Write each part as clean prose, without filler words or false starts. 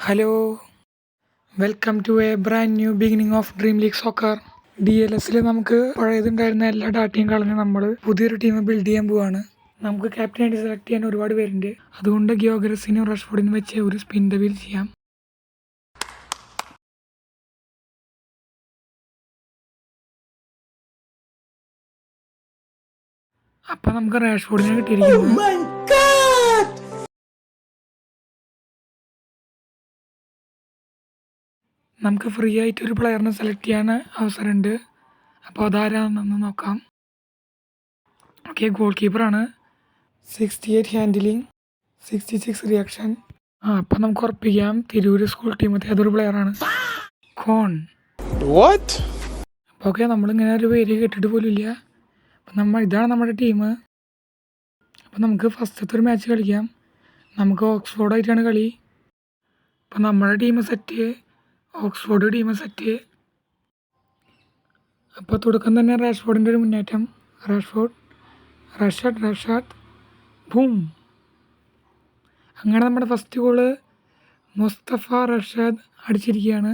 Hello, welcome to a brand new beginning of dream league soccer. DLSൽ നമുക്ക് പഴയതുണ്ടായിരുന്ന എല്ലാ ഡാറ്റയും കളഞ്ഞ് നമ്മൾ പുതിയൊരു ടീം ബിൽഡ് ചെയ്യാൻ പോവാണ്. നമുക്ക് ക്യാപ്റ്റനായിട്ട് സെലക്ട് ചെയ്യാൻ ഒരുപാട് പേരുണ്ട്. അതുകൊണ്ട് ഗ്യോഗ്രസിനും റഷ്ഫോർഡിനും വെച്ച് ഒരു സ്പിൻ ദ വീൽ ചെയ്യാം. അപ്പം നമുക്ക് റാഷ്ഫോർഡിനെ കിട്ടിയിരിക്കുന്നു. നമുക്ക് ഫ്രീ ആയിട്ട് ഒരു പ്ലെയറിനെ സെലക്ട് ചെയ്യാൻ അവസരമുണ്ട്. അപ്പോൾ അതാരാണെന്ന് നോക്കാം. ഓക്കെ, ഗോൾ കീപ്പറാണ്. 68 ഹാൻഡിലിംഗ്, 66 റിയാക്ഷൻ. അപ്പം നമുക്ക് ഉറപ്പിക്കാം തിരൂര് സ്കൂൾ ടീമത്തെ അതൊരു പ്ലെയറാണ്. കോൺ. അപ്പോൾ ഓക്കെ, നമ്മളിങ്ങനെ ഒരു പേര് കേട്ടിട്ട് പോലും ഇല്ല. അപ്പം ഇതാണ് നമ്മുടെ ടീം. അപ്പം നമുക്ക് ഫസ്റ്റത്തെ ഒരു മാച്ച് കളിക്കാം. നമുക്ക് ഓക്സ്ഫോർഡായിട്ടാണ് കളി. അപ്പം നമ്മുടെ team set, Oxford team set. അപ്പോൾ തുടക്കം തന്നെ റാഷ്ഫോർഡിൻ്റെ ഒരു മുന്നേറ്റം. Rashad boom. അങ്ങനെ നമ്മുടെ ഫസ്റ്റ് ഗോള് മുസ്തഫ റഷാദ് അടിച്ചിരിക്കുകയാണ്.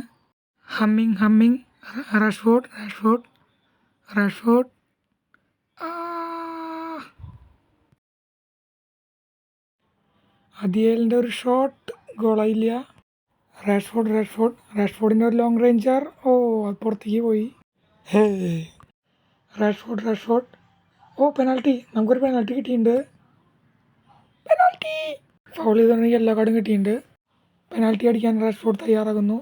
ഹമ്മിങ് റാഷ്ഫോർഡ്. അദിയേലിൻ്റെ ഒരു ഷോട്ട് ഗോളായില്ല. റാഷ്ഫോർഡിൻ്റെ ഒരു ലോങ് റേഞ്ചർ. അത് പുറത്തേക്ക് പോയി. ഹേ, റാഷ്ഫോർഡ്. പെനാൽറ്റി. നമുക്കൊരു പെനാൽറ്റി കിട്ടിയിട്ടുണ്ട്. ഫൗൾ ചെയ്തിട്ടുണ്ടെങ്കിൽ യെല്ലോ കാർഡും കിട്ടിയിട്ടുണ്ട്. പെനാൽറ്റി അടിക്കാൻ റാഷ്ഫോർഡ് തയ്യാറാകുന്നു.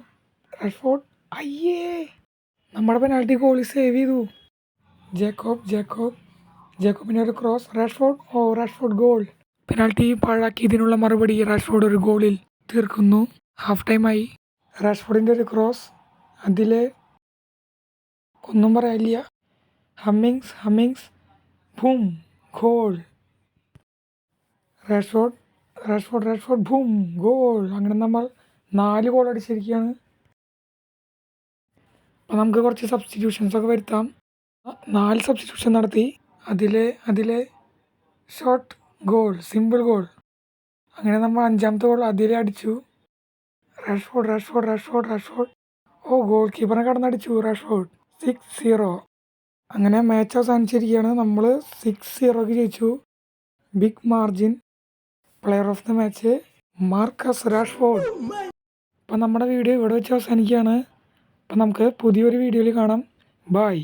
അയ്യേ, നമ്മുടെ പെനാൽറ്റി ഗോളി സേവ് ചെയ്തു. ജേക്കോബിൻ്റെ ഒരു ക്രോസ്. Rashford goal. പെനാൽറ്റി പാഴാക്കിയതിനുള്ള മറുപടി റാഷ്ഫോർഡ് ഒരു ഗോളിൽ തീർക്കുന്നു. ഹാഫ് ടൈമായി. റാഷ്ഫോർഡിൻ്റെ ഒരു ക്രോസ്. അതിലെ ഒന്നും പറയാനില്ല. Hemmings boom, goal. Rashford boom, goal. അങ്ങനെ നമ്മൾ 4 ഗോൾ അടിച്ചിരിക്കുകയാണ്. അപ്പം നമുക്ക് കുറച്ച് സബ്സ്റ്റിറ്റ്യൂഷൻസൊക്കെ വരുത്താം. 4 സബ്സ്റ്റിറ്റ്യൂഷൻ നടത്തി. അതിലെ ഷോട്ട് ഗോൾ, സിമ്പിൾ ഗോൾ. അങ്ങനെ നമ്മൾ 5ാമത്തെ ഗോൾ അതിലെ അടിച്ചു. റാഷ്ഫോർഡ്. ഗോൾ കീപ്പറിനെ കടന്നടിച്ചു റാഷ്ഫോർഡ്. 6-0. അങ്ങനെ മാച്ച് അവസാനിച്ചിരിക്കുകയാണ്. നമ്മൾ 6-0 ജയിച്ചു. Big margin. Player of the match Marcus Rashford. അപ്പം നമ്മുടെ വീഡിയോ ഇവിടെ വെച്ച് അവസാനിക്കുകയാണ്. അപ്പം നമുക്ക് പുതിയൊരു വീഡിയോയിൽ കാണാം. ബൈ.